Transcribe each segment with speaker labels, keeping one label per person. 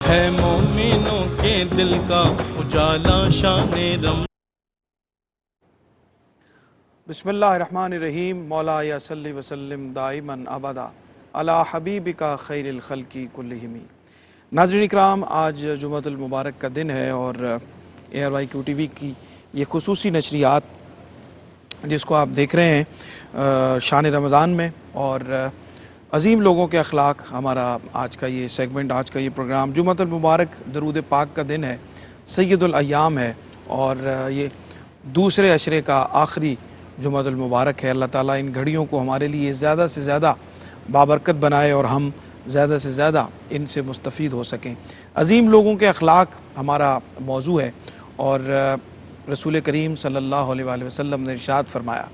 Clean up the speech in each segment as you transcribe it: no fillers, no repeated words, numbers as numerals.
Speaker 1: ہے مومنوں کے دل کا اجالا شان رم.
Speaker 2: بسم اللہ الرحمن الرحیم. مولا یا صلی وسلم دائماً ابدا علی حبیبک خیر الخلق کلہم. ناظرین اکرام، آج جمعۃ المبارک کا دن ہے اور ARYQTV کی یہ خصوصی نشریات جس کو آپ دیکھ رہے ہیں شان رمضان میں، اور عظیم لوگوں کے اخلاق، ہمارا آج کا یہ سیگمنٹ، آج کا یہ پروگرام جمعۃ المبارک درود پاک کا دن ہے، سید الایام ہے، اور یہ دوسرے عشرے کا آخری جمعۃ المبارک ہے. اللہ تعالیٰ ان گھڑیوں کو ہمارے لیے زیادہ سے زیادہ بابرکت بنائے اور ہم زیادہ سے زیادہ ان سے مستفید ہو سکیں. عظیم لوگوں کے اخلاق ہمارا موضوع ہے، اور رسول کریم صلی اللہ علیہ وآلہ وسلم نے ارشاد فرمایا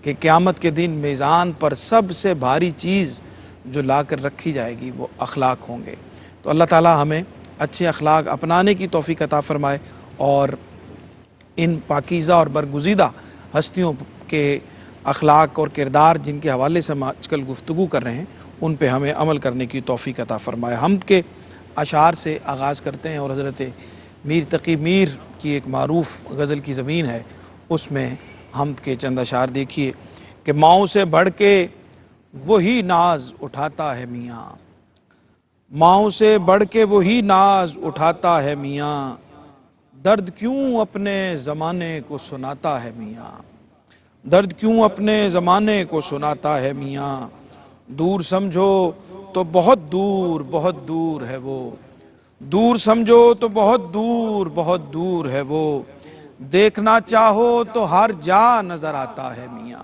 Speaker 2: کہ قیامت کے دن میزان پر سب سے بھاری چیز جو لا کر رکھی جائے گی وہ اخلاق ہوں گے. تو اللہ تعالیٰ ہمیں اچھے اخلاق اپنانے کی توفیق عطا فرمائے، اور ان پاکیزہ اور برگزیدہ ہستیوں کے اخلاق اور کردار جن کے حوالے سے ہم آج کل گفتگو کر رہے ہیں ان پہ ہمیں عمل کرنے کی توفیق عطا فرمائے. حمد کے اشعار سے آغاز کرتے ہیں، اور حضرت میر تقی میر کی ایک معروف غزل کی زمین ہے، اس میں حمد کے چند اشعار دیکھیے کہ ماؤں سے بڑھ کے وہی ناز اٹھاتا ہے میاں، ماؤں سے بڑھ کے وہی ناز اٹھاتا ہے میاں، درد کیوں اپنے زمانے کو سناتا ہے میاں، درد کیوں اپنے زمانے کو سناتا ہے میاں، دور سمجھو تو بہت دور بہت دور ہے وہ، دور سمجھو تو بہت دور ہے وہ، دیکھنا چاہو تو ہر جا نظر آتا ہے میاں،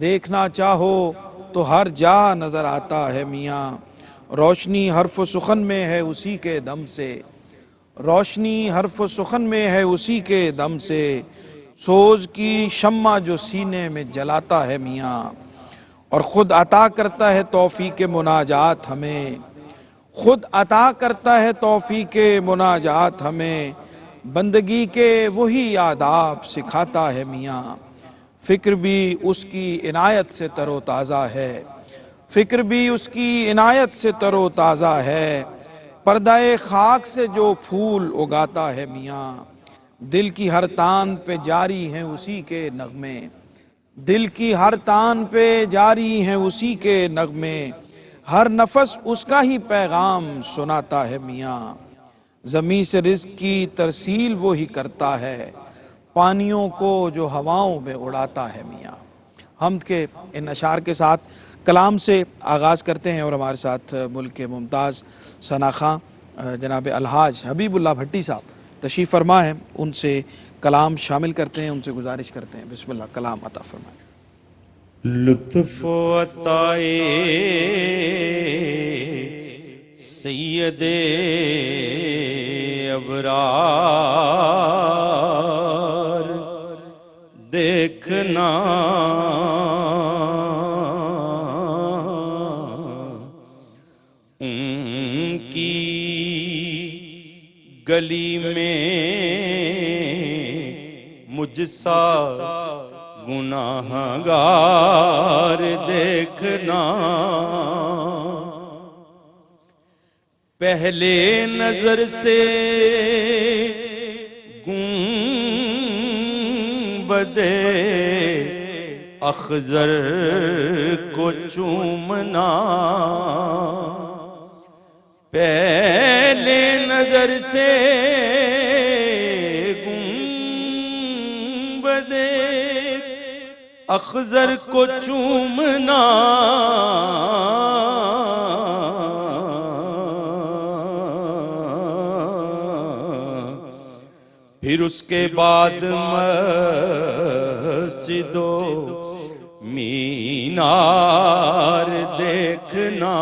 Speaker 2: دیکھنا چاہو تو ہر جا نظر آتا ہے میاں، روشنی حرف و سخن میں ہے اسی کے دم سے، روشنی حرف و سخن میں ہے اسی کے دم سے، سوز کی شمع جو سینے میں جلاتا ہے میاں، اور خود عطا کرتا ہے توفیق مناجات ہمیں، خود عطا کرتا ہے توفیق مناجات ہمیں، بندگی کے وہی آداب سکھاتا ہے میاں، فکر بھی اس کی عنایت سے تر و تازہ ہے، فکر بھی اس کی عنایت سے تر و تازہ ہے، پردہ خاک سے جو پھول اگاتا ہے میاں، دل کی ہر تان پہ جاری ہیں اسی کے نغمے، دل کی ہر تان پہ جاری ہیں اسی کے نغمے، ہر نفس اس کا ہی پیغام سناتا ہے میاں، زمیں سے رزق کی ترسیل وہی کرتا ہے، پانیوں کو جو ہواؤں میں اڑاتا ہے میاں. حمد کے ان اشعار کے ساتھ کلام سے آغاز کرتے ہیں، اور ہمارے ساتھ ملک کے ممتاز ثنا خواں جناب الحاج حبیب اللہ بھٹی صاحب تشریف فرما ہیں، ان سے کلام شامل کرتے ہیں، ان سے گزارش کرتے ہیں. بسم اللہ، کلام عطا فرمائیں.
Speaker 1: لطف و عطائے سید ابرار دیکھنا، ان کی گلی میں مجھ سا گناہ گار دیکھنا، پہلے نظر سے گنبد اخضر کو چومنا، پہلے نظر سے گنبد اخضر کو چومنا، پھر اس کے بعد مسجد و مینار دیکھنا،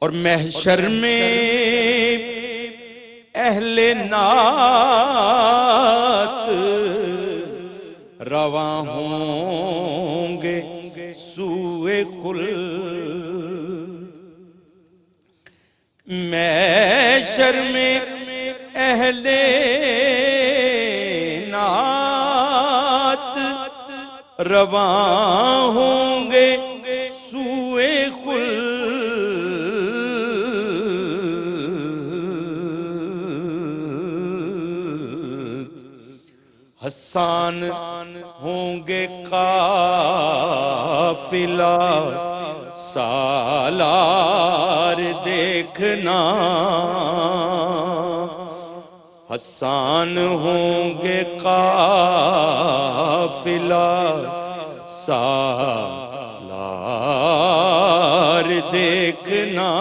Speaker 1: اور محشر میں اہل نعت رواں ہوں گے سوئے خلد، محشر میں اہل نعت رواں ہوں گے سوئے خلد، حسان ہوں گے قافلہ سالار دیکھنا، حسان ہوں گے قافلہ سالار دیکھنا،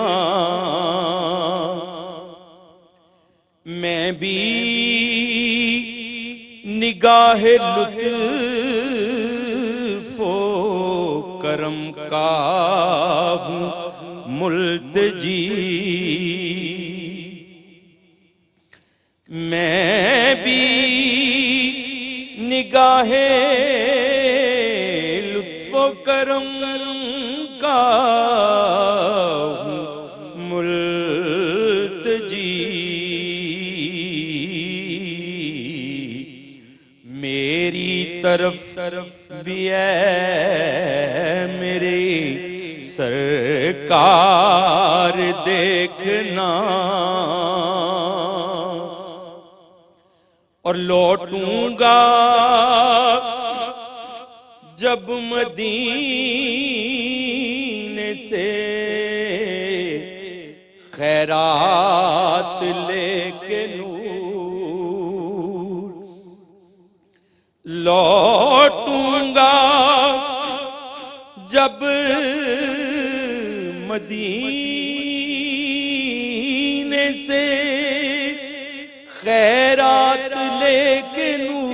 Speaker 1: میں بھی نگاہ لطف و کرم کا ہوں ملتجی، میں بھی نگاہ لطف و کرم کا ہوں ملتجی، میری طرف بھی اے میرے سرکار دیکھنا، اور لوٹوں گا جب مدینے سے خیرات لے کے نور، لوٹوں گا جب مدینے سے خیرات لے کے نور،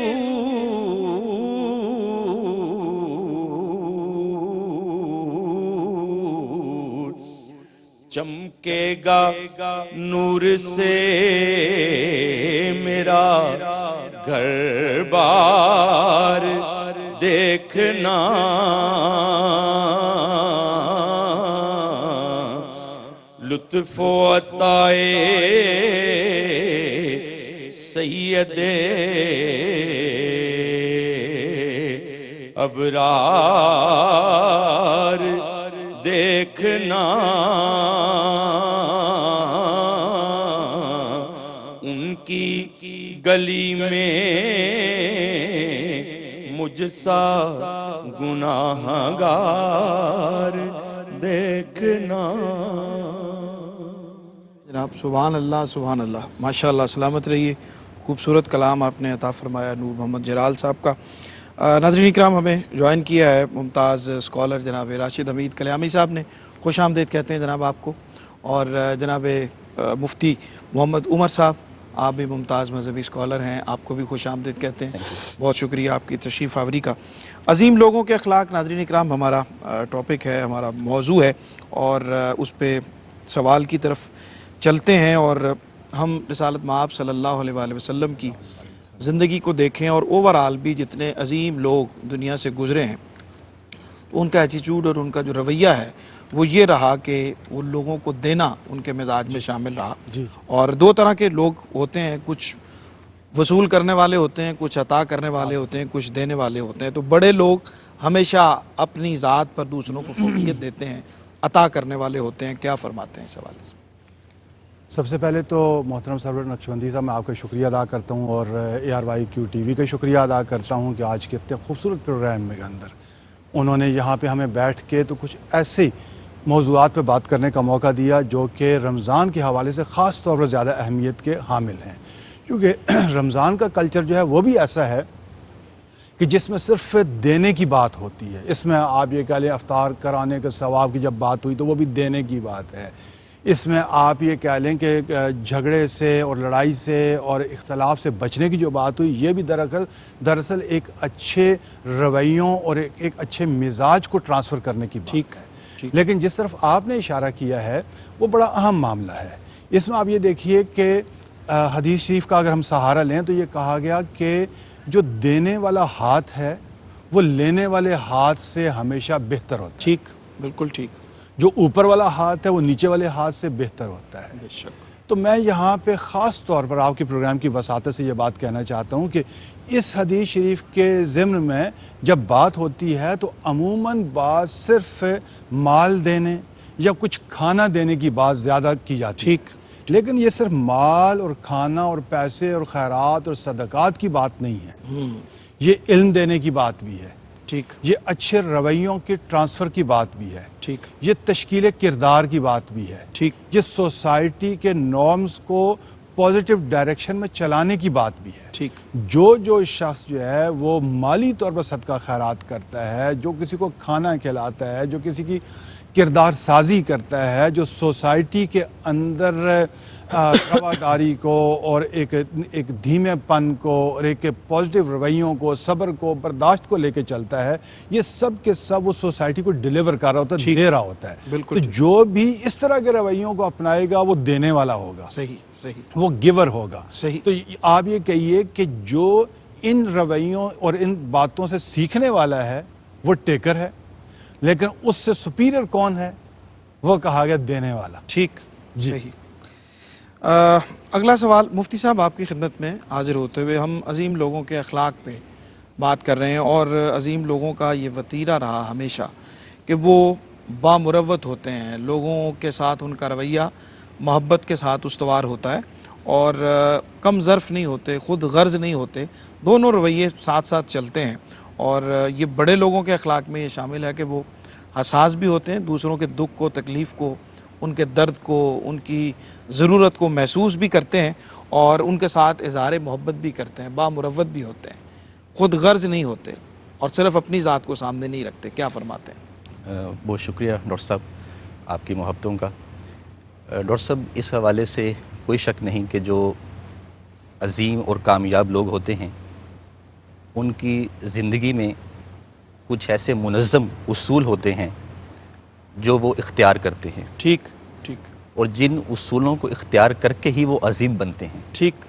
Speaker 1: چمکے گا نور سے میرا گھر بار دیکھنا، لطف و عطائے سید ابرار دیکھنا، ان کی گلی میں مجھ سا گناہگار دیکھنا۔
Speaker 2: جناب سبحان اللہ سبحان اللہ، ماشاءاللہ، سلامت رہیے۔ خوبصورت کلام آپ نے عطا فرمایا نور محمد جلال صاحب کا۔ ناظرین اکرام، ہمیں جوائن کیا ہے ممتاز اسکالر جناب راشد حمید کلیامی صاحب نے، خوش آمدید کہتے ہیں جناب آپ کو، اور جناب مفتی محمد عمر صاحب، آپ بھی ممتاز مذہبی اسکالر ہیں، آپ کو بھی خوش آمدید کہتے ہیں۔ بہت شکریہ آپ کی تشریف آوری کا۔ عظیم لوگوں کے اخلاق، ناظرین اکرام، ہمارا ٹاپک ہے، ہمارا موضوع ہے، اور اس پہ سوال کی طرف چلتے ہیں، اور ہم رسالت مآب صلی اللہ علیہ وآلہ وسلم کی زندگی کو دیکھیں، اور اوورآل بھی جتنے عظیم لوگ دنیا سے گزرے ہیں ان کا ایٹیٹیوڈ اور ان کا جو رویہ ہے وہ یہ رہا کہ ان لوگوں کو دینا ان کے مزاج میں شامل رہا۔ اور دو طرح کے لوگ ہوتے ہیں، کچھ وصول کرنے والے ہوتے ہیں، کچھ عطا کرنے والے ہوتے ہیں، کچھ دینے والے ہوتے ہیں۔ تو بڑے لوگ ہمیشہ اپنی ذات پر دوسروں کو فوقیت دیتے ہیں، عطا کرنے والے ہوتے ہیں۔ کیا فرماتے ہیں اس حوالے سے؟
Speaker 3: سب سے پہلے تو محترم سرور نقشبندی صاحب، میں آپ کا شکریہ ادا کرتا ہوں، اور ARYQ TV کا شکریہ ادا کرتا ہوں کہ آج کے اتنے خوبصورت پروگرام کے اندر انہوں نے یہاں پہ ہمیں بیٹھ کے تو کچھ ایسے موضوعات پہ بات کرنے کا موقع دیا جو کہ رمضان کے حوالے سے خاص طور پر زیادہ اہمیت کے حامل ہیں، کیونکہ رمضان کا کلچر جو ہے وہ بھی ایسا ہے کہ جس میں صرف دینے کی بات ہوتی ہے۔ اس میں آپ یہ کہہ لیں افطار کرانے کے ثواب کی جب بات ہوئی تو وہ بھی دینے کی بات ہے۔ اس میں آپ یہ کہہ لیں کہ جھگڑے سے اور لڑائی سے اور اختلاف سے بچنے کی جو بات ہوئی، یہ بھی دراصل ایک اچھے رویوں اور ایک اچھے مزاج کو ٹرانسفر کرنے کی بات ہے۔ لیکن جس طرف آپ نے اشارہ کیا ہے وہ بڑا اہم معاملہ ہے۔ اس میں آپ یہ دیکھیے کہ حدیث شریف کا اگر ہم سہارا لیں تو یہ کہا گیا کہ جو دینے والا ہاتھ ہے وہ لینے والے ہاتھ سے ہمیشہ بہتر ہوتا ہے۔
Speaker 2: ٹھیک، بالکل ٹھیک۔
Speaker 3: جو اوپر والا ہاتھ ہے وہ نیچے والے ہاتھ سے بہتر ہوتا ہے۔
Speaker 2: بے شک۔
Speaker 3: تو میں یہاں پہ خاص طور پر آپ کے پروگرام کی وساطت سے یہ بات کہنا چاہتا ہوں کہ اس حدیث شریف کے ضمن میں جب بات ہوتی ہے تو عموماً بات صرف مال دینے یا کچھ کھانا دینے کی بات زیادہ کی جاتی ہے، لیکن یہ صرف مال اور کھانا اور پیسے اور خیرات اور صدقات کی بات نہیں ہے، یہ علم دینے کی بات بھی ہے،
Speaker 2: ٹھیک،
Speaker 3: یہ اچھے رویوں کے ٹرانسفر کی بات بھی ہے،
Speaker 2: ٹھیک،
Speaker 3: یہ تشکیل کردار کی بات بھی ہے،
Speaker 2: ٹھیک،
Speaker 3: یہ سوسائٹی کے نارمز کو پازیٹیو ڈائریکشن میں چلانے کی بات بھی ہے۔
Speaker 2: ٹھیک،
Speaker 3: جو شخص جو ہے وہ مالی طور پر صدقہ خیرات کرتا ہے، جو کسی کو کھانا کھلاتا ہے، جو کسی کی کردار سازی کرتا ہے، جو سوسائٹی کے اندر رواداری کو اور ایک دھیمے پن کو اور ایک پازیٹیو رویوں کو، صبر کو، برداشت کو لے کے چلتا ہے، یہ سب کے سب وہ سوسائٹی کو ڈیلیور کر رہا ہوتا ہے، دے رہا ہوتا ہے۔
Speaker 2: بالکل
Speaker 3: تو جو بھی اس طرح کے رویوں کو اپنائے گا وہ دینے والا ہوگا،
Speaker 2: صحیح، صحیح،
Speaker 3: وہ گیور ہوگا۔
Speaker 2: صحیح،
Speaker 3: تو آپ یہ کہیے کہ جو ان رویوں اور ان باتوں سے سیکھنے والا ہے وہ ٹیکر ہے، لیکن اس سے سپیریئر کون ہے؟ وہ کہا گیا دینے والا۔
Speaker 2: ٹھیک،
Speaker 3: جی۔
Speaker 2: صحیح۔ اگلا سوال مفتی صاحب آپ کی خدمت میں حاضر ہوتے ہوئے، ہم عظیم لوگوں کے اخلاق پہ بات کر رہے ہیں، اور عظیم لوگوں کا یہ وتیرہ رہا ہمیشہ کہ وہ بامروت ہوتے ہیں، لوگوں کے ساتھ ان کا رویہ محبت کے ساتھ استوار ہوتا ہے، اور کم ظرف نہیں ہوتے، خود غرض نہیں ہوتے، دونوں رویے ساتھ ساتھ چلتے ہیں۔ اور یہ بڑے لوگوں کے اخلاق میں یہ شامل ہے کہ وہ حساس بھی ہوتے ہیں، دوسروں کے دکھ کو، تکلیف کو، ان کے درد کو، ان کی ضرورت کو محسوس بھی کرتے ہیں، اور ان کے ساتھ اظہار محبت بھی کرتے ہیں، بامروت بھی ہوتے ہیں، خود غرض نہیں ہوتے، اور صرف اپنی ذات کو سامنے نہیں رکھتے۔ کیا فرماتے ہیں؟
Speaker 4: بہت شکریہ ڈاکٹر صاحب آپ کی محبتوں کا۔ ڈاکٹر صاحب اس حوالے سے کوئی شک نہیں کہ جو عظیم اور کامیاب لوگ ہوتے ہیں ان کی زندگی میں کچھ ایسے منظم اصول ہوتے ہیں جو وہ اختیار کرتے ہیں،
Speaker 2: ٹھیک، ٹھیک،
Speaker 4: اور جن اصولوں کو اختیار کر کے ہی وہ عظیم بنتے ہیں۔
Speaker 2: ٹھیک،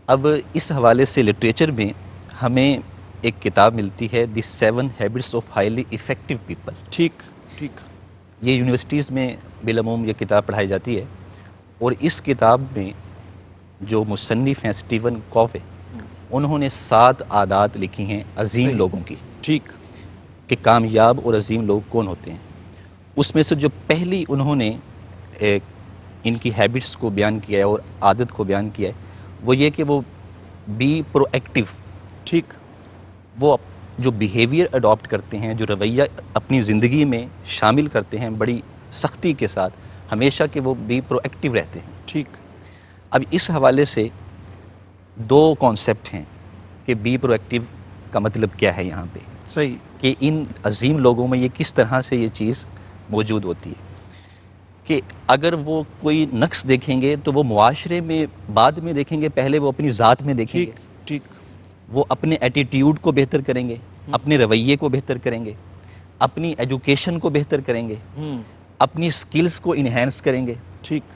Speaker 4: اب اس حوالے سے لٹریچر میں ہمیں ایک کتاب ملتی ہے دی 7 habits of highly effective people.
Speaker 2: ٹھیک، ٹھیک،
Speaker 4: یہ یونیورسٹیز میں بالعموم یہ کتاب پڑھائی جاتی ہے، اور اس کتاب میں جو مصنف ہیں سٹیون کووے، انہوں نے 7 عادات لکھی ہیں عظیم
Speaker 2: صحیح،
Speaker 4: لوگوں کی،
Speaker 2: ٹھیک،
Speaker 4: کہ کامیاب اور عظیم لوگ کون ہوتے ہیں۔ اس میں سے جو پہلی انہوں نے ان کی ہیبٹس کو بیان کیا ہے اور عادت کو بیان کیا ہے وہ یہ کہ وہ بی پرو ایکٹیو،
Speaker 2: ٹھیک،
Speaker 4: وہ جو بیہیویئر اڈاپٹ کرتے ہیں، جو رویہ اپنی زندگی میں شامل کرتے ہیں بڑی سختی کے ساتھ، ہمیشہ کہ وہ بی پرو ایکٹیو رہتے ہیں۔
Speaker 2: ٹھیک،
Speaker 4: اب اس حوالے سے 2 کانسیپٹ ہیں کہ بی پرو ایکٹیو کا مطلب کیا ہے یہاں پہ،
Speaker 2: صحیح،
Speaker 4: کہ ان عظیم لوگوں میں یہ کس طرح سے یہ چیز موجود ہوتی ہے کہ اگر وہ کوئی نقص دیکھیں گے تو وہ معاشرے میں بعد میں دیکھیں گے، پہلے وہ اپنی ذات میں دیکھیں گے،
Speaker 2: ٹھیک، ٹھیک،
Speaker 4: وہ اپنے ایٹیٹیوڈ کو بہتر کریں گے، اپنے رویے کو بہتر کریں گے، اپنی ایجوکیشن کو بہتر کریں گے، اپنی سکلز کو انہینس کریں گے،
Speaker 2: ٹھیک،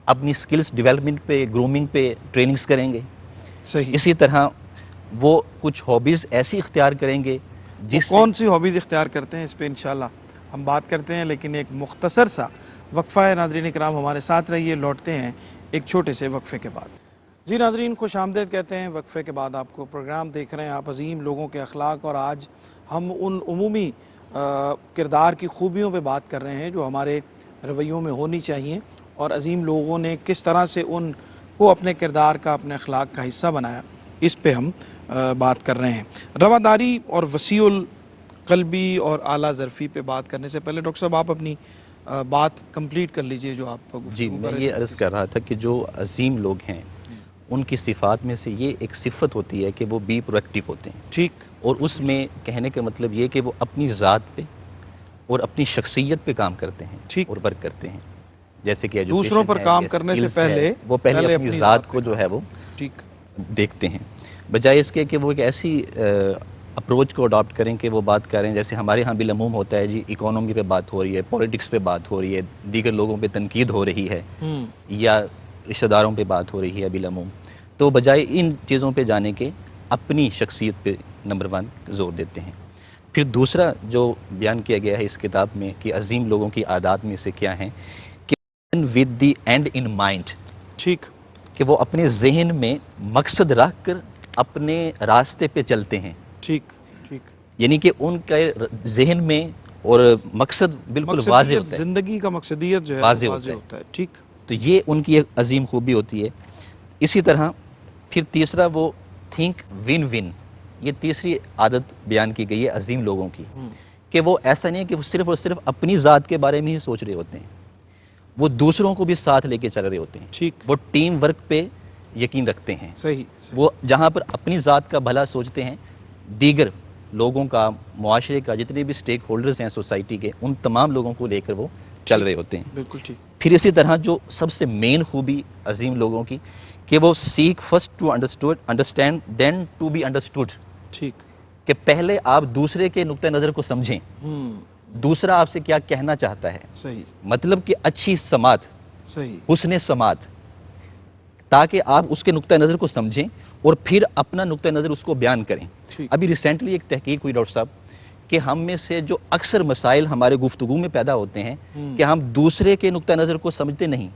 Speaker 4: اپنی سکلز ڈیولپمنٹ پہ، گرومنگ پہ ٹریننگز کریں گے۔
Speaker 2: صحیح۔
Speaker 4: اسی طرح وہ کچھ ہابیز ایسی اختیار کریں گے جس سے
Speaker 2: کون سی ہابیز اختیار کرتے ہیں، اس پہ انشاءاللہ ہم بات کرتے ہیں، لیکن ایک مختصر سا وقفہ ہے۔ ناظرین اکرام ہمارے ساتھ رہیے، لوٹتے ہیں ایک چھوٹے سے وقفے کے بعد۔ جی ناظرین، خوش آمدید کہتے ہیں وقفے کے بعد آپ کو۔ پروگرام دیکھ رہے ہیں آپ عظیم لوگوں کے اخلاق، اور آج ہم ان عمومی کردار کی خوبیوں پہ بات کر رہے ہیں جو ہمارے رویوں میں ہونی چاہیے، اور عظیم لوگوں نے کس طرح سے ان کو اپنے کردار کا، اپنے اخلاق کا حصہ بنایا، اس پہ ہم بات کر رہے ہیں۔ رواداری اور وسیع القلبی اور اعلیٰ ظرفی پہ بات کرنے سے پہلے ڈاکٹر صاحب آپ اپنی بات کمپلیٹ کر لیجئے جو آپ گفتگو
Speaker 4: جی، میں یہ عرض کر رہا تھا کہ جو عظیم لوگ ہیں ان کی صفات میں سے یہ ایک صفت ہوتی ہے کہ وہ بی پرو ایکٹیو ہوتے ہیں،
Speaker 2: ٹھیک،
Speaker 4: اور اس میں کہنے کا مطلب یہ کہ وہ اپنی ذات پہ اور اپنی شخصیت پہ کام کرتے ہیں
Speaker 2: ٹھیک،
Speaker 4: اور ورک کرتے ہیں، جیسے کہ
Speaker 2: دوسروں پر کام کرنے سے پہلے
Speaker 4: وہ پہلے اپنی ذات کو جو ہے وہ
Speaker 2: ٹھیک،
Speaker 4: دیکھتے ہیں، بجائے اس کے کہ وہ ایک ایسی اپروچ کو اڈاپٹ کریں کہ وہ بات کریں جیسے ہمارے ہاں بالعموم ہوتا ہے، جی اکانومی پہ بات ہو رہی ہے، پولیٹکس پہ بات ہو رہی ہے، دیگر لوگوں پہ تنقید ہو رہی ہے، یا رشتہ داروں پہ بات ہو رہی ہے بالعموم، تو بجائے ان چیزوں پہ جانے کے اپنی شخصیت پہ نمبر 1 زور دیتے ہیں۔ پھر دوسرا جو بیان کیا گیا ہے اس کتاب میں کہ عظیم لوگوں کی عادات میں سے کیا ہیں کہ with the end in mind,
Speaker 2: ٹھیک،
Speaker 4: کہ وہ اپنے ذہن میں مقصد رکھ کر اپنے راستے پہ چلتے ہیں،
Speaker 2: ٹھیک، ٹھیک،
Speaker 4: یعنی کہ ان کے ذہن میں اور مقصد بالکل واضح ہوتا ہے،
Speaker 2: زندگی کا مقصدیت جو ہے
Speaker 4: واضح
Speaker 2: واضح
Speaker 4: ہوتا ہے۔
Speaker 2: ہوتا ہے، ٹھیک،
Speaker 4: تو یہ ان کی ایک عظیم خوبی ہوتی ہے. اسی طرح پھر تیسرا وہ تھنک ون ون، یہ تیسری عادت بیان کی گئی ہے عظیم لوگوں کی، کہ وہ ایسا نہیں ہے کہ وہ صرف اور صرف اپنی ذات کے بارے میں ہی سوچ رہے ہوتے ہیں، وہ دوسروں کو بھی ساتھ لے کے چل رہے ہوتے ہیں.
Speaker 2: ٹھیک.
Speaker 4: وہ ٹیم ورک پہ یقین رکھتے ہیں.
Speaker 2: صحیح.
Speaker 4: وہ جہاں پر اپنی ذات کا بھلا سوچتے ہیں، دیگر لوگوں کا، معاشرے کا، جتنے بھی سٹیک ہولڈرز ہیں سوسائٹی کے، ان تمام لوگوں کو لے کر وہ چل رہے ہوتے ہیں.
Speaker 2: بالکل ٹھیک.
Speaker 4: پھر اسی طرح جو سب سے مین خوبی عظیم لوگوں کی، کہ وہ seek first to understand then to be understood,
Speaker 2: ٹھیک.
Speaker 4: کہ پہلے آپ دوسرے کے نقطہ نظر کو سمجھیں، دوسرا آپ سے کیا کہنا چاہتا ہے.
Speaker 2: صحیح.
Speaker 4: مطلب کہ اچھی سماعت،
Speaker 2: صحیح.
Speaker 4: حسن سماعت، تاکہ آپ اس کے نقطہ نظر کو سمجھیں اور پھر اپنا نقطہ نظر اس کو بیان کریں.
Speaker 2: ٹھیک.
Speaker 4: ابھی ریسنٹلی ایک تحقیق ہوئی ڈاکٹر صاحب کہ ہم میں سے جو اکثر مسائل ہمارے گفتگو میں پیدا ہوتے ہیں کہ ہم دوسرے کے نقطہ نظر کو سمجھتے نہیں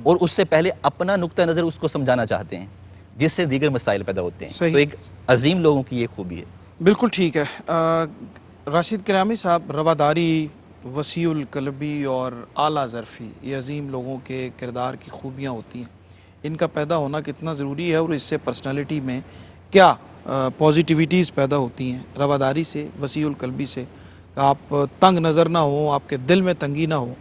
Speaker 4: اور اس سے پہلے اپنا نقطہ نظر اس کو سمجھانا چاہتے ہیں، جس سے دیگر مسائل پیدا ہوتے ہیں.
Speaker 2: صحیح.
Speaker 4: تو ایک عظیم لوگوں کی یہ خوبی ہے.
Speaker 2: بالکل ٹھیک ہے. راشد کرامی صاحب، رواداری، وسیع القلبی اور اعلیٰ ظرفی، یہ عظیم لوگوں کے کردار کی خوبیاں ہوتی ہیں. ان کا پیدا ہونا کتنا ضروری ہے اور اس سے پرسنالٹی میں کیا پازیٹیویٹیز پیدا ہوتی ہیں رواداری سے، وسیع القلبی سے، کہ آپ تنگ نظر نہ ہوں، آپ کے دل میں تنگی نہ ہو،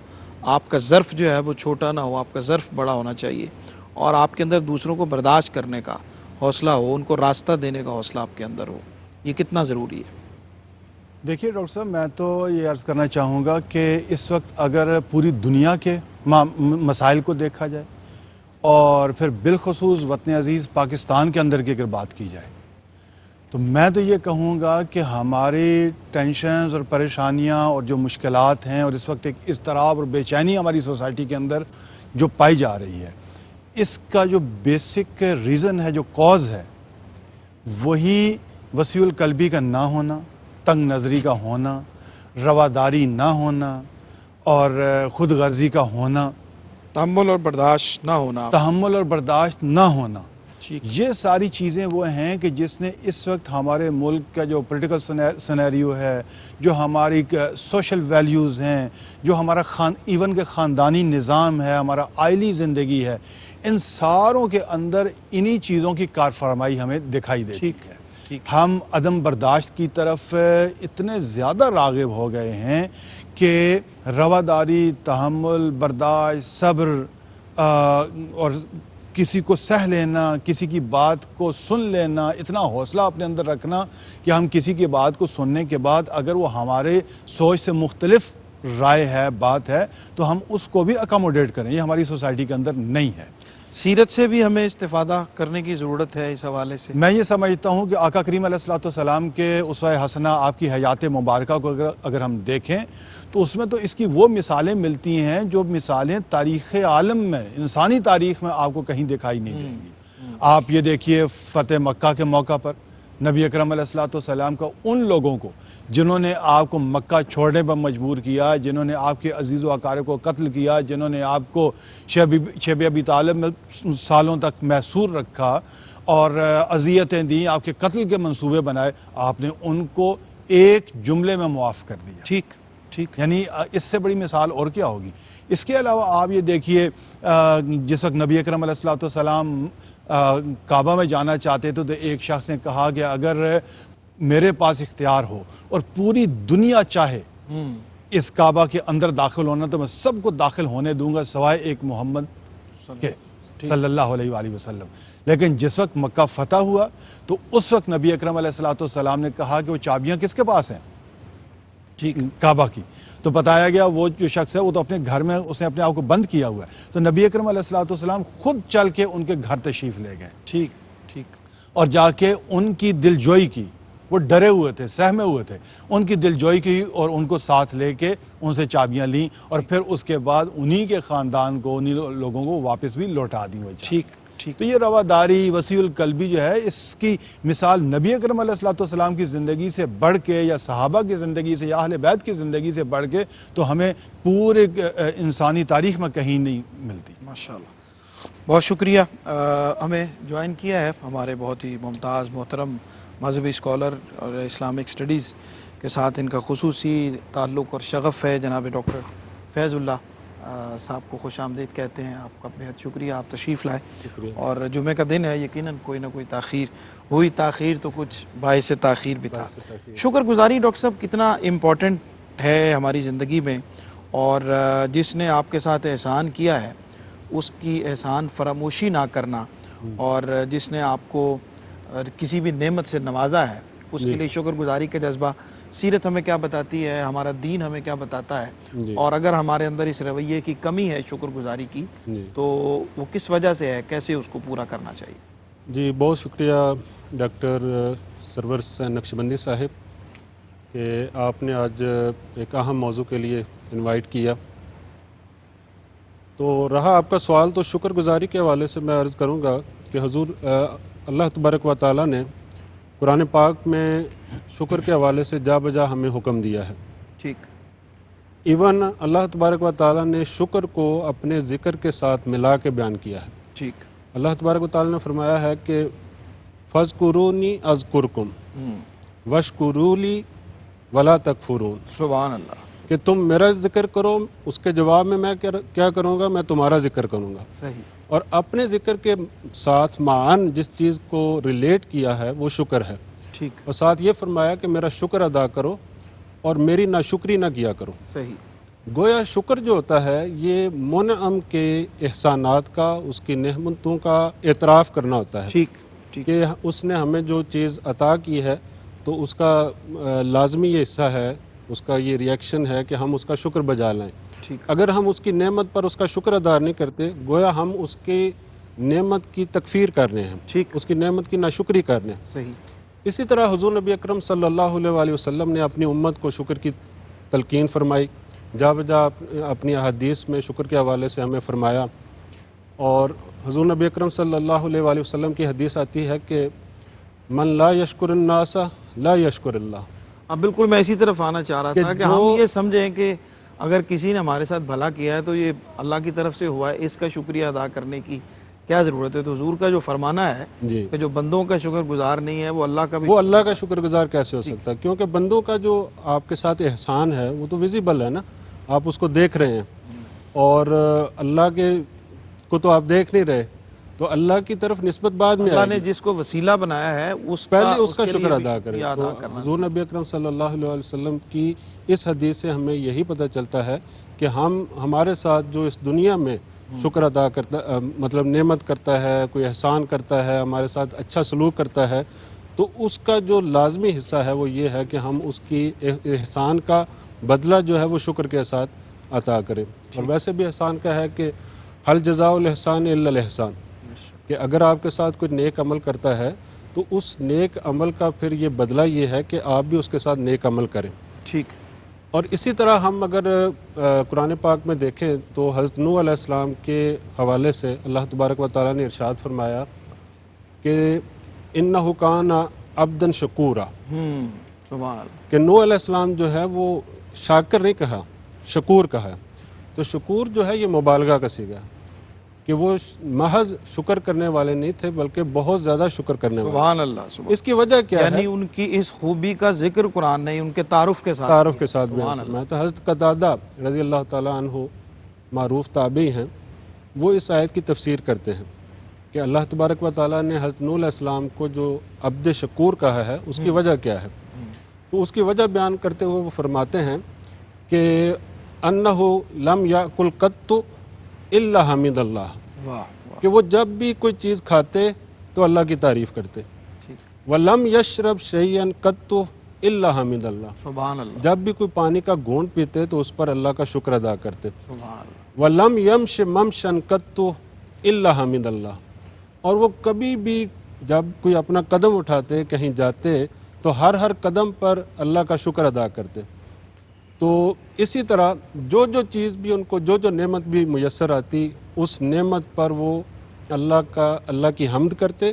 Speaker 2: آپ کا ظرف جو ہے وہ چھوٹا نہ ہو، آپ کا ظرف بڑا ہونا چاہیے، اور آپ کے اندر دوسروں کو برداشت کرنے کا حوصلہ ہو، ان کو راستہ دینے کا حوصلہ آپ کے اندر ہو. یہ کتنا ضروری ہے؟
Speaker 3: دیکھیے ڈاکٹر صاحب، میں تو یہ عرض کرنا چاہوں گا کہ اس وقت اگر پوری دنیا کے مسائل کو دیکھا جائے اور پھر بالخصوص وطن عزیز پاکستان کے اندر کی اگر بات کی جائے، تو میں تو یہ کہوں گا کہ ہماری ٹینشنز اور پریشانیاں اور جو مشکلات ہیں، اور اس وقت ایک اضطراب اور بے چینی ہماری سوسائٹی کے اندر جو پائی جا رہی ہے، اس کا جو بیسک ریزن ہے، جو کاز ہے، وہی وسیع القلبی کا نہ ہونا، تنگ نظری کا ہونا، رواداری نہ ہونا اور خود غرضی کا ہونا،
Speaker 2: تحمل اور برداشت نہ ہونا.
Speaker 3: تحمل اور برداشت نہ ہونا.
Speaker 2: ٹھیک.
Speaker 3: یہ ساری چیزیں وہ ہیں کہ جس نے اس وقت ہمارے ملک کا جو پولیٹیکل سینیریو ہے، جو ہماری سوشل ویلیوز ہیں، جو ہمارا ایون کے خاندانی نظام ہے، ہمارا آئلی زندگی ہے، ان ساروں کے اندر انہی چیزوں کی کارفرمائی ہمیں دکھائی دیتی ہے. ہم عدم برداشت کی طرف اتنے زیادہ راغب ہو گئے ہیں کہ رواداری، تحمل، برداشت، صبر اور کسی کو سہ لینا، کسی کی بات کو سن لینا، اتنا حوصلہ اپنے اندر رکھنا کہ ہم کسی کی بات کو سننے کے بعد اگر وہ ہمارے سوچ سے مختلف رائے ہے، بات ہے، تو ہم اس کو بھی اکاموڈیٹ کریں. یہ ہماری سوسائٹی کے اندر نہیں ہے.
Speaker 2: سیرت سے بھی ہمیں استفادہ کرنے کی ضرورت ہے اس حوالے سے.
Speaker 3: میں یہ سمجھتا ہوں کہ آقا کریم علیہ الصلوۃ والسلام کے اسوہ حسنہ، آپ کی حیات مبارکہ کو اگر ہم دیکھیں تو اس میں تو اس کی وہ مثالیں ملتی ہیں جو مثالیں تاریخ عالم میں، انسانی تاریخ میں آپ کو کہیں دکھائی نہیں دیں گی. آپ یہ دیکھیے فتح مکہ کے موقع پر نبی اکرم علیہ الصلوۃ والسلام کا ان لوگوں کو جنہوں نے آپ کو مکہ چھوڑنے پر مجبور کیا، جنہوں نے آپ کے عزیز و اقارب کو قتل کیا، جنہوں نے آپ کو شیب ابی طالب میں سالوں تک محصور رکھا اور اذیتیں دیں، آپ کے قتل کے منصوبے بنائے، آپ نے ان کو ایک جملے میں معاف کر دیا.
Speaker 2: ٹھیک ٹھیک.
Speaker 3: یعنی اس سے بڑی مثال اور کیا ہوگی؟ اس کے علاوہ آپ یہ دیکھیے، جس وقت نبی اکرم علیہ الصلوۃ والسلام کعبہ میں جانا چاہتے تھے تو ایک شخص نے کہا کہ اگر میرے پاس اختیار ہو اور پوری دنیا چاہے اس کعبہ کے اندر داخل ہونا تو میں سب کو داخل ہونے دوں گا سوائے ایک محمد کے صلی اللہ علیہ وآلہ وسلم. لیکن جس وقت مکہ فتح ہوا تو اس وقت نبی اکرم علیہ الصلوۃ والسلام نے کہا کہ وہ چابیاں کس کے پاس ہیں؟ ٹھیک، کعبہ کی. تو بتایا گیا وہ جو شخص ہے وہ تو اپنے گھر میں اس نے اپنے آپ کو بند کیا ہوا ہے. تو نبی اکرم علیہ الصلوۃ والسلام خود چل کے ان کے گھر تشریف لے گئے.
Speaker 2: ٹھیک ٹھیک.
Speaker 3: اور جا کے ان کی دلجوئی کی. وہ ڈرے ہوئے تھے، سہمے ہوئے تھے، ان کی دلجوئی کی اور ان کو ساتھ لے کے ان سے چابیاں لیں اور پھر اس کے بعد انہی کے خاندان کو، انہی لوگوں کو واپس بھی لوٹا دیں.
Speaker 2: ٹھیک ٹھیک.
Speaker 3: تو یہ رواداری، وسیع القلبی جو ہے، اس کی مثال نبی اکرم علیہ الصلوۃ والسلام کی زندگی سے بڑھ کے یا صحابہ کی زندگی سے یا اہل بیت کی زندگی سے بڑھ کے تو ہمیں پورے انسانی تاریخ میں کہیں نہیں ملتی.
Speaker 2: ماشاءاللہ. بہت شکریہ. ہمیں جوائن کیا ہے ہمارے بہت ہی ممتاز محترم مذہبی اسکالر اور اسلامک اسٹڈیز کے ساتھ ان کا خصوصی تعلق اور شغف ہے، جناب ڈاکٹر فیض اللہ صاحب کو خوش آمدید کہتے ہیں. آپ کا بہت شکریہ, آپ تشریف لائے.
Speaker 5: شکریہ.
Speaker 2: اور جمعے کا دن ہے, یقیناً کوئی نہ کوئی تاخیر ہوئی, تاخیر تو کچھ باعث تاخیر بھی تھا. شکر گزاری ڈاکٹر صاحب کتنا امپورٹنٹ ہے ہماری زندگی میں, اور جس نے آپ کے ساتھ احسان کیا ہے اس کی احسان فراموشی نہ کرنا, اور جس نے آپ کو کسی بھی نعمت سے نوازا ہے اس کے لیے شکر گزاری کا جذبہ. سیرت ہمیں کیا بتاتی ہے, ہمارا دین ہمیں کیا بتاتا ہے, اور اگر ہمارے اندر اس رویے کی کمی ہے شکر گزاری کی تو وہ کس وجہ سے ہے, کیسے اس کو پورا کرنا چاہیے؟
Speaker 5: جی بہت شکریہ ڈاکٹر سرور حسین نقشبندی صاحب کہ آپ نے آج ایک اہم موضوع کے لیے انوائٹ کیا. تو رہا آپ کا سوال, تو شکر گزاری کے حوالے سے میں عرض کروں گا کہ حضور اللہ تبارک و تعالیٰ نے قرآن پاک میں شکر کے حوالے سے جا بجا ہمیں حکم دیا ہے.
Speaker 2: ٹھیک.
Speaker 5: ایون اللہ تبارک و تعالیٰ نے شکر کو اپنے ذکر کے ساتھ ملا کے بیان کیا ہے.
Speaker 2: ٹھیک.
Speaker 5: اللہ تبارک و تعالیٰ نے فرمایا ہے کہ فَاذْكُرُونِي أَذْكُرْكُمْ وَاشْكُرُوا لِي وَلَا تَكْفُرُونَ.
Speaker 2: سبحان اللہ.
Speaker 5: کہ تم میرا ذکر کرو, اس کے جواب میں کیا کروں گا, میں تمہارا ذکر کروں گا.
Speaker 2: صحیح.
Speaker 5: اور اپنے ذکر کے ساتھ معاً جس چیز کو ریلیٹ کیا ہے وہ شکر ہے.
Speaker 2: ٹھیک.
Speaker 5: اور ساتھ یہ فرمایا کہ میرا شکر ادا کرو اور میری ناشکری نہ کیا کرو.
Speaker 2: صحیح.
Speaker 5: گویا شکر جو ہوتا ہے یہ منعم کے احسانات کا, اس کی نعمتوں کا اعتراف کرنا ہوتا ہے.
Speaker 2: ٹھیک. ٹھیک.
Speaker 5: کہ اس نے ہمیں جو چیز عطا کی ہے تو اس کا لازمی یہ حصہ ہے, اس کا یہ ریئیکشن ہے کہ ہم اس کا شکر بجا لائیں.
Speaker 2: ٹھیک.
Speaker 5: اگر ہم اس کی نعمت پر اس کا شکر ادا نہیں کرتے, گویا ہم اس کی نعمت کی تکفیر کر رہے ہیں.
Speaker 2: ٹھیک.
Speaker 5: اس کی نعمت کی ناشکری کر رہے ہیں.
Speaker 2: صحیح.
Speaker 5: اسی طرح حضور نبی اکرم صلی اللہ علیہ وآلہ وسلم نے اپنی امت کو شکر کی تلقین فرمائی, جا بجا اپنی احادیث میں شکر کے حوالے سے ہمیں فرمایا. اور حضور نبی اکرم صلی اللہ علیہ وآلہ وسلم کی حدیث آتی ہے کہ من لا یشکر الناس لا یشکر اللہ.
Speaker 2: اب بالکل میں اسی طرف آنا چاہ رہا تھا کہ ہم یہ سمجھیں کہ اگر کسی نے ہمارے ساتھ بھلا کیا ہے تو یہ اللہ کی طرف سے ہوا ہے, اس کا شکریہ ادا کرنے کی کیا ضرورت ہے. تو حضور کا جو فرمانا ہے کہ جو بندوں کا شکر گزار نہیں ہے وہ اللہ کا بھی,
Speaker 5: وہ اللہ کا شکر گزار کیسے ہو سکتا ہے؟ کیونکہ بندوں کا جو آپ کے ساتھ احسان ہے وہ تو ویزیبل ہے نا, آپ اس کو دیکھ رہے ہیں, اور اللہ کے کو تو آپ دیکھ نہیں رہے, تو اللہ کی طرف نسبت بعد میں
Speaker 2: اللہ نے جس کو وسیلہ بنایا ہے
Speaker 5: پہلے اس کا شکر ادا کریں. تو حضور نبی اکرم صلی اللہ علیہ وسلم کی اس حدیث سے ہمیں یہی پتہ چلتا ہے کہ ہمارے ساتھ جو اس دنیا میں شکر ادا کرتا, مطلب نعمت کرتا ہے, کوئی احسان کرتا ہے, ہمارے ساتھ اچھا سلوک کرتا ہے, تو اس کا جو لازمی حصہ ہے وہ یہ ہے کہ ہم اس کی احسان کا بدلہ جو ہے وہ شکر کے ساتھ عطا کریں. اور ویسے بھی احسان کا ہے کہ حل جزاء الاحسان الا الاحسان, کہ اگر آپ کے ساتھ کوئی نیک عمل کرتا ہے تو اس نیک عمل کا پھر یہ بدلہ یہ ہے کہ آپ بھی اس کے ساتھ نیک عمل کریں.
Speaker 2: ٹھیک.
Speaker 5: اور اسی طرح ہم اگر قرآن پاک میں دیکھیں تو حضرت نوح علیہ السلام کے حوالے سے اللہ تبارک و تعالیٰ نے ارشاد فرمایا کہ انہ کان عبدا شکورا.
Speaker 2: سبحان اللہ.
Speaker 5: کہ نوح علیہ السلام جو ہے وہ شاکر نہیں کہا, شکور کہا. تو شکور جو ہے یہ مبالغہ کا صیغہ ہے کہ وہ محض شکر کرنے والے نہیں تھے بلکہ بہت زیادہ شکر کرنے والے.
Speaker 2: سبحان اللہ.
Speaker 5: اس کی وجہ کیا ہے؟
Speaker 2: یعنی ان کی اس خوبی کا ذکر قرآن نے ان کے تعارف کے ساتھ
Speaker 5: بیان فرمایا. تو حضرت قتادہ رضی اللہ تعالیٰ عنہ معروف تابعی ہیں, وہ اس آیت کی تفسیر کرتے ہیں کہ اللہ تبارک و تعالیٰ نے حضرت نوح علیہ السلام کو جو عبد شکور کہا ہے اس کی وجہ کیا ہے. تو اس کی وجہ بیان کرتے ہوئے وہ فرماتے ہیں کہ انہ لم یاکل قط الا حمد اللہ, کہ وہ جب بھی کوئی چیز کھاتے تو اللہ کی تعریف کرتے. وَلَمْ يَشْرَبْ شَيْئًا قَطُّ إِلَّا حَمِدَ اللَّهِ,
Speaker 2: سبحان اللہ.
Speaker 5: جب بھی کوئی پانی کا گھونٹ پیتے تو اس پر اللہ کا شکر ادا کرتے.
Speaker 2: سبحان اللہ.
Speaker 5: وَلَمْ يَمْشِ مَمْشًا قَطُّ إِلَّا حَمِدَ اللَّهِ, اور وہ کبھی بھی جب کوئی اپنا قدم اٹھاتے کہیں جاتے تو ہر قدم پر اللہ کا شکر ادا کرتے. تو اسی طرح جو چیز بھی ان کو جو نعمت بھی میسر آتی اس نعمت پر وہ اللہ کی حمد کرتے.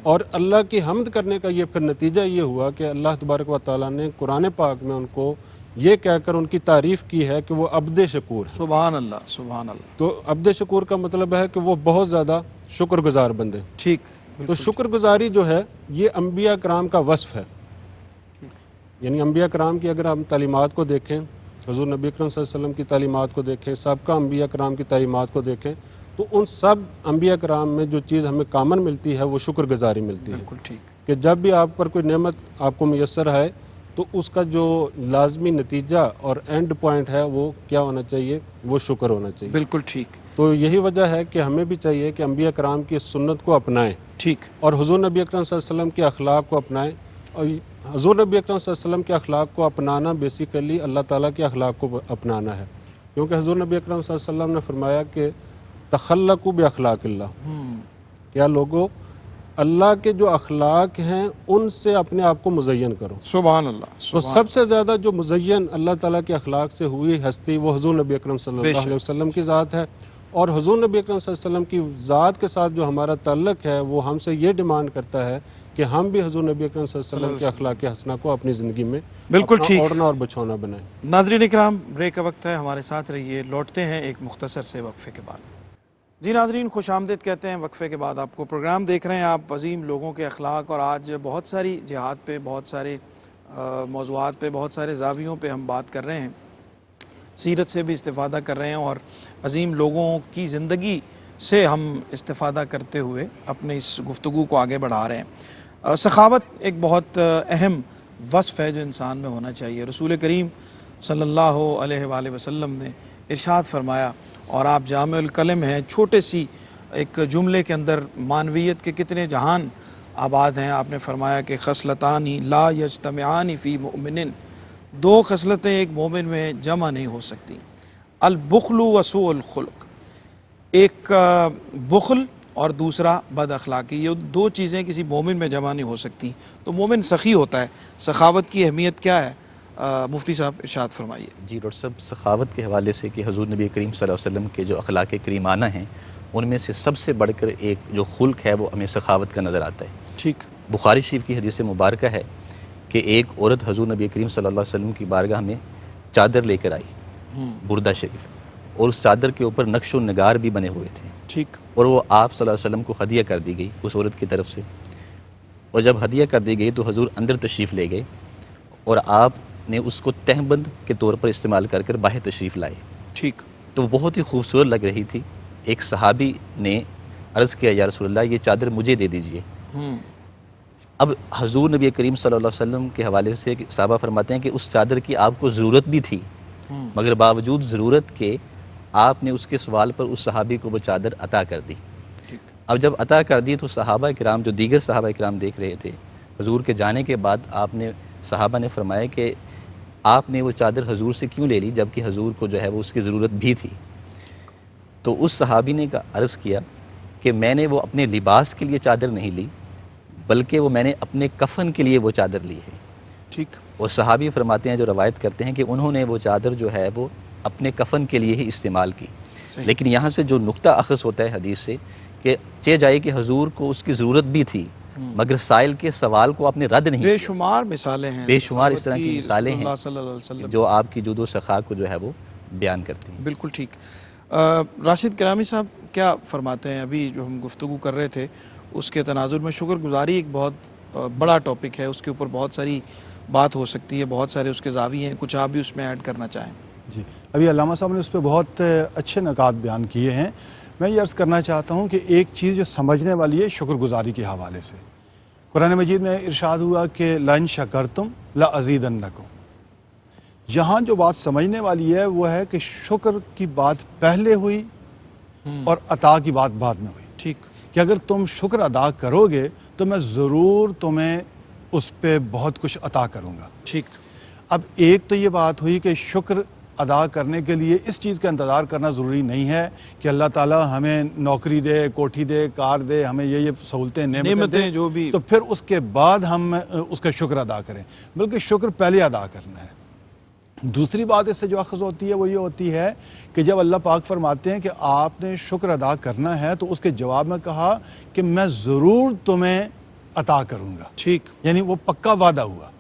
Speaker 5: اور اللہ کی حمد کرنے کا یہ پھر نتیجہ یہ ہوا کہ اللہ تبارک و تعالیٰ نے قرآن پاک میں ان کو یہ کہہ کر ان کی تعریف کی ہے کہ وہ عبد شکور ہے.
Speaker 2: سبحان اللہ. سبحان اللہ.
Speaker 5: تو عبد شکور کا مطلب ہے کہ وہ بہت زیادہ شکر گزار بندے.
Speaker 2: ٹھیک.
Speaker 5: تو شکر گزاری جو ہے یہ انبیاء کرام کا وصف ہے. یعنی انبیاء کرام کی اگر ہم تعلیمات کو دیکھیں, حضور نبی اکرم صلی اللہ علیہ وسلم کی تعلیمات کو دیکھیں، سابقہ انبیاء کرام کی تعلیمات کو دیکھیں، تو ان سب انبیاء کرام میں جو چیز ہمیں کامن ملتی ہے وہ شکر گزاری ملتی ہے،
Speaker 2: بالکل ٹھیک،
Speaker 5: کہ جب بھی آپ پر کوئی نعمت آپ کو میسر آئے تو اس کا جو لازمی نتیجہ اور اینڈ پوائنٹ ہے وہ کیا ہونا چاہیے؟ وہ شکر ہونا چاہیے۔
Speaker 2: بالکل ٹھیک،
Speaker 5: تو یہی وجہ ہے کہ ہمیں بھی چاہیے کہ انبیاء کرام کی اس سنت کو اپنائیں
Speaker 2: ٹھیک،
Speaker 5: اور حضور نبی اکرم صلی اللہ علیہ وسلم کے اخلاق کو اپنائیں، اور حضور نبی اکرم صلی اللہ علیہ وسلم کے اخلاق کو اپنانا بیسیکلی اللہ تعالیٰ کے اخلاق کو اپنانا ہے، کیونکہ حضور نبی اکرم صلی اللہ علیہ وسلم نے فرمایا کہ تخلقوا باخلاق اللہ، کیا لوگوں اللہ کے جو اخلاق ہیں ان سے اپنے آپ کو مزین کرو۔
Speaker 2: سبحان اللہ،
Speaker 5: تو سب سے زیادہ جو مزین اللہ تعالیٰ کے اخلاق سے ہوئی ہستی وہ حضور نبی اکرم صلی اللہ علیہ وسلم کی ذات ہے، اور حضور نبی اکرم صلی اللہ علیہ وسلم کی ذات کے ساتھ جو ہمارا تعلق ہے وہ ہم سے یہ ڈیمانڈ کرتا ہے کہ ہم بھی حضور نبی اکرم صلی اللہ علیہ وسلم کے اخلاق حسنہ کو اپنی زندگی میں
Speaker 2: بالکل
Speaker 5: اپنا
Speaker 2: ٹھیک،
Speaker 5: اوڑھنا اور بچھونا بنائیں۔
Speaker 2: ناظرین اکرام، بریک کا وقت ہے، ہمارے ساتھ رہیے، لوٹتے ہیں ایک مختصر سے وقفے کے بعد۔ جی ناظرین، خوش آمدید کہتے ہیں وقفے کے بعد آپ کو۔ پروگرام دیکھ رہے ہیں آپ عظیم لوگوں کے اخلاق، اور آج بہت ساری جہات پہ، بہت سارے موضوعات پہ، بہت سارے زاویوں پہ ہم بات کر رہے ہیں، سیرت سے بھی استفادہ کر رہے ہیں، اور عظیم لوگوں کی زندگی سے ہم استفادہ کرتے ہوئے اپنے اس گفتگو کو آگے بڑھا رہے ہیں۔ سخاوت ایک بہت اہم وصف ہے جو انسان میں ہونا چاہیے۔ رسول کریم صلی اللہ علیہ وآلہ وسلم نے ارشاد فرمایا، اور آپ جامع الکلم ہیں، چھوٹے سی ایک جملے کے اندر معنویت کے کتنے جہان آباد ہیں۔ آپ نے فرمایا کہ خصلتانی لا یجتمعان فی مؤمن، دو خصلتیں ایک مومن میں جمع نہیں ہو سکتی، البخل و سوء الخلق، ایک بخل اور دوسرا بد اخلاقی، یہ دو چیزیں کسی مومن میں جمع نہیں ہو سکتی۔ تو مومن سخی ہوتا ہے۔ سخاوت کی اہمیت کیا ہے؟ مفتی صاحب ارشاد فرمائیے۔
Speaker 4: جی ڈاکٹر صاحب، سخاوت کے حوالے سے کہ حضور نبی کریم صلی اللہ علیہ وسلم کے جو اخلاق کریمانہ ہیں ان میں سے سب سے بڑھ کر ایک جو خلق ہے وہ ہمیں سخاوت کا نظر آتا ہے۔
Speaker 2: ٹھیک،
Speaker 4: بخاری شریف کی حدیث مبارکہ ہے کہ ایک عورت حضور نبی کریم صلی اللہ علیہ وسلم کی بارگاہ میں چادر لے کر آئی، بردہ شریف، اور اس چادر کے اوپر نقش و نگار بھی بنے ہوئے تھے،
Speaker 2: ٹھیک،
Speaker 4: اور وہ آپ صلی اللہ علیہ وسلم کو ہدیہ کر دی گئی اس عورت کی طرف سے۔ اور جب ہدیہ کر دی گئی تو حضور اندر تشریف لے گئے اور آپ نے اس کو تہبند کے طور پر استعمال کر کر باہر تشریف لائے۔
Speaker 2: ٹھیک،
Speaker 4: تو وہ بہت ہی خوبصورت لگ رہی تھی۔ ایک صحابی نے عرض کیا، یا رسول اللہ یہ چادر مجھے دے دیجئے۔ اب حضور نبی کریم صلی اللہ علیہ وسلم کے حوالے سے صحابہ فرماتے ہیں کہ اس چادر کی آپ کو ضرورت بھی تھی، مگر باوجود ضرورت کے آپ نے اس کے سوال پر اس صحابی کو وہ چادر عطا کر دی۔ اب جب عطا کر دی تو صحابہ کرام، جو دیگر صحابہ کرام دیکھ رہے تھے، حضور کے جانے کے بعد آپ نے، صحابہ نے فرمایا کہ آپ نے وہ چادر حضور سے کیوں لے لی جبکہ حضور کو جو ہے وہ اس کی ضرورت بھی تھی؟ تو اس صحابی نے عرض کیا کہ میں نے وہ اپنے لباس کے لیے چادر نہیں لی، بلکہ وہ میں نے اپنے کفن کے لیے وہ چادر لی ہے۔
Speaker 2: ٹھیک،
Speaker 4: اور صحابی فرماتے ہیں، جو روایت کرتے ہیں، کہ انہوں نے وہ چادر جو ہے وہ اپنے کفن کے لیے ہی استعمال کی۔ لیکن یہاں سے جو نقطہ اخذ ہوتا ہے حدیث سے کہ چہ جائے کہ حضور کو اس کی ضرورت بھی تھی مگر سائل کے سوال کو آپ نے رد نہیں کیا۔
Speaker 2: بے شمار مثالیں ہیں،
Speaker 4: بے شمار اس طرح کی مثالیں
Speaker 2: رسول
Speaker 4: ہیں
Speaker 2: اللہ صلی اللہ علیہ وسلم
Speaker 4: جو آپ کی جود و سخا کو جو ہے وہ بیان کرتی ہیں۔
Speaker 2: بالکل ٹھیک۔ راشد کرامی صاحب کیا فرماتے ہیں؟ ابھی جو ہم گفتگو کر رہے تھے اس کے تناظر میں شکر گزاری ایک بہت بڑا ٹاپک ہے، اس کے اوپر بہت ساری بات ہو سکتی ہے، بہت سارے اس کے زاویے ہیں، کچھ آپ بھی اس میں ایڈ کرنا چاہیں؟
Speaker 3: جی، ابھی علامہ صاحب نے اس پہ بہت اچھے نکات بیان کیے ہیں۔ میں یہ عرض کرنا چاہتا ہوں کہ ایک چیز جو سمجھنے والی ہے شکر گزاری کے حوالے سے، قرآن مجید میں ارشاد ہوا کہ لَإِن شَكَرْتُمْ لَأَزِيدَنَّكُمْ۔ یہاں جو بات سمجھنے والی ہے وہ ہے کہ شکر کی بات پہلے ہوئی اور عطا کی بات بعد میں ہوئی۔
Speaker 2: ٹھیک،
Speaker 3: کہ اگر تم شکر ادا کرو گے تو میں ضرور تمہیں اس پہ بہت کچھ عطا کروں گا۔
Speaker 2: ٹھیک،
Speaker 3: اب ایک تو یہ بات ہوئی کہ شکر ادا کرنے کے لیے اس چیز کا انتظار کرنا ضروری نہیں ہے کہ اللہ تعالیٰ ہمیں نوکری دے، کوٹھی دے، کار دے، ہمیں یہ سہولتیں نعمتیں دے
Speaker 2: جو بھی،
Speaker 3: تو پھر اس کے بعد ہم اس کا شکر ادا کریں، بلکہ شکر پہلے ادا کرنا ہے۔ دوسری بات اس سے جو اخذ ہوتی ہے وہ یہ ہوتی ہے کہ جب اللہ پاک فرماتے ہیں کہ آپ نے شکر ادا کرنا ہے تو اس کے جواب میں کہا کہ میں ضرور تمہیں عطا کروں گا۔
Speaker 2: ٹھیک،
Speaker 3: یعنی وہ پکا وعدہ ہوا۔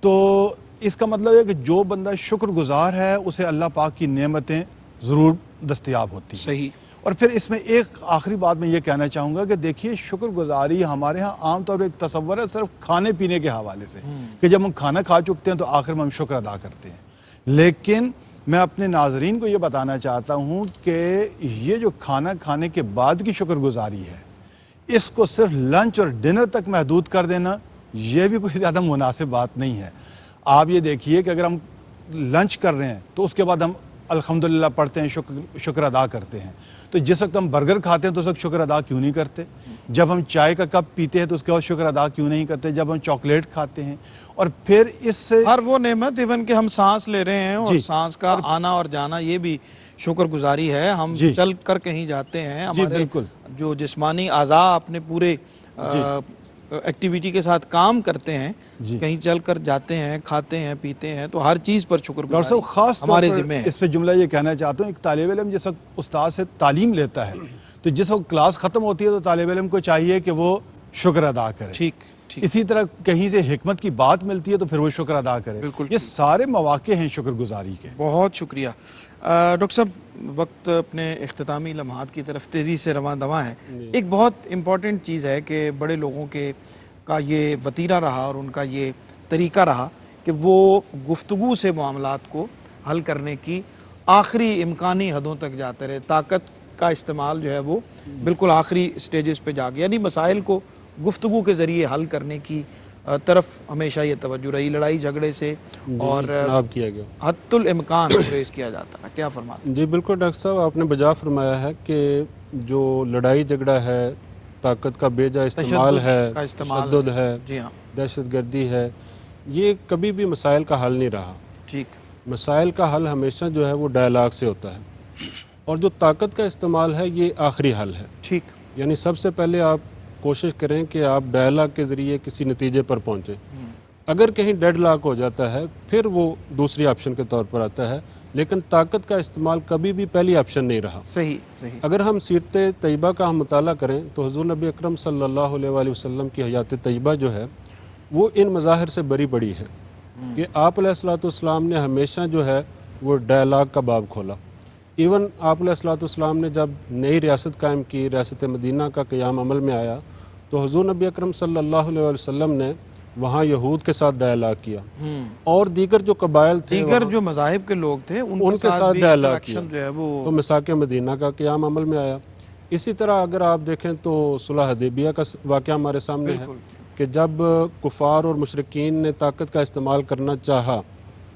Speaker 3: تو اس کا مطلب ہے کہ جو بندہ شکر گزار ہے اسے اللہ پاک کی نعمتیں ضرور دستیاب ہوتی ہیں۔
Speaker 2: صحیح۔
Speaker 3: اور پھر اس میں ایک آخری بات میں یہ کہنا چاہوں گا کہ دیکھیے شکر گزاری ہمارے ہاں عام طور پر ایک تصور ہے صرف کھانے پینے کے حوالے سے کہ جب ہم کھانا کھا چکتے ہیں تو آخر میں ہم شکر ادا کرتے ہیں، لیکن میں اپنے ناظرین کو یہ بتانا چاہتا ہوں کہ یہ جو کھانا کھانے کے بعد کی شکر گزاری ہے، اس کو صرف لنچ اور ڈنر تک محدود کر دینا یہ بھی کوئی زیادہ مناسب بات نہیں ہے۔ آپ یہ دیکھیے کہ اگر ہم لنچ کر رہے ہیں تو اس کے بعد ہم الحمدللہ پڑھتے ہیں، شکر ادا کرتے ہیں، تو جس وقت ہم برگر کھاتے ہیں تو اس وقت شکر ادا کیوں نہیں کرتے؟ جب ہم چائے کا کپ پیتے ہیں تو اس کے بعد شکر ادا کیوں نہیں کرتے؟ جب ہم چاکلیٹ کھاتے ہیں، اور پھر اس سے
Speaker 2: ہر وہ نعمت ایون کہ ہم سانس لے رہے ہیں، اور سانس کا آنا اور جانا یہ بھی شکر گزاری ہے۔ ہم چل کر کہیں جاتے ہیں، ہمارے جو جسمانی اعضاء اپنے پورے ایکٹیویٹی کے ساتھ کام کرتے ہیں، کہیں چل کر جاتے ہیں، کھاتے ہیں، پیتے ہیں، تو ہر چیز پر شکر
Speaker 3: ڈاکٹر صاحب خاص
Speaker 2: ہمارے ذمہ ہے۔
Speaker 3: اس پہ جملہ یہ کہنا چاہتا ہوں، ایک طالب علم جس وقت استاد سے تعلیم لیتا ہے تو جس وقت کلاس ختم ہوتی ہے تو طالب علم کو چاہیے کہ وہ شکر ادا کرے۔
Speaker 2: ٹھیک،
Speaker 3: اسی طرح کہیں سے حکمت کی بات ملتی ہے تو پھر وہ شکر ادا کرے۔ یہ سارے مواقع ہیں شکر گزاری کے۔
Speaker 2: بہت شکریہ ڈاکٹر صاحب، وقت اپنے اختتامی لمحات کی طرف تیزی سے رواں دواں ہے۔ ایک بہت امپورٹنٹ چیز ہے کہ بڑے لوگوں کا یہ وتیرہ رہا اور ان کا یہ طریقہ رہا کہ وہ گفتگو سے معاملات کو حل کرنے کی آخری امکانی حدوں تک جاتے رہے۔ طاقت کا استعمال جو ہے وہ بالکل آخری سٹیجز پہ جا گیا، یعنی مسائل کو گفتگو کے ذریعے حل کرنے کی طرف ہمیشہ یہ توجہ رہی، لڑائی جھگڑے سے اور
Speaker 5: کیا گیا
Speaker 2: حد الامکان ریز کیا جاتا ہے۔ کیا فرماتے ہیں؟
Speaker 5: جی بالکل ڈاکٹر صاحب، آپ نے بجا فرمایا ہے کہ جو لڑائی جھگڑا ہے، طاقت کا بے جا استعمال ہے، تشدد ہے، دہشت گردی ہے، یہ کبھی بھی مسائل کا حل نہیں رہا۔
Speaker 2: ٹھیک،
Speaker 5: مسائل کا حل ہمیشہ جو ہے وہ ڈائلاگ سے ہوتا ہے، اور جو طاقت کا استعمال ہے یہ آخری حل ہے۔
Speaker 2: ٹھیک،
Speaker 5: یعنی سب سے پہلے آپ کوشش کریں کہ آپ ڈائلاگ کے ذریعے کسی نتیجے پر پہنچیں۔ اگر کہیں ڈیڈ لاک ہو جاتا ہے پھر وہ دوسری آپشن کے طور پر آتا ہے، لیکن طاقت کا استعمال کبھی بھی پہلی آپشن نہیں رہا۔
Speaker 2: صحیح۔
Speaker 5: اگر ہم سیرت طیبہ کا ہم مطالعہ کریں تو حضور نبی اکرم صلی اللہ علیہ وآلہ وسلم کی حیات طیبہ جو ہے وہ ان مظاہر سے بری پڑی ہے کہ آپ علیہ الصلوۃ والسلام نے ہمیشہ جو ہے وہ ڈائلاگ کا باب کھولا۔ ایون آپ علیہ الصلوۃ والسلام نے جب نئی ریاست قائم کی، ریاست مدینہ کا قیام عمل میں آیا، تو حضور نبی اکرم صلی اللہ علیہ وسلم نے وہاں یہود کے ساتھ ڈائلاگ کیا، اور دیگر جو قبائل تھے،
Speaker 2: دیگر جو مذاہب کے لوگ تھے ان کے ساتھ
Speaker 5: ڈائلاگ کیا،
Speaker 2: جو ہے وہ
Speaker 5: تو مساق مدینہ کا قیام عمل میں آیا۔ اسی طرح اگر آپ دیکھیں تو صلح حدیبیہ کا واقعہ ہمارے سامنے ہے کہ جب کفار اور مشرکین نے طاقت کا استعمال کرنا چاہا،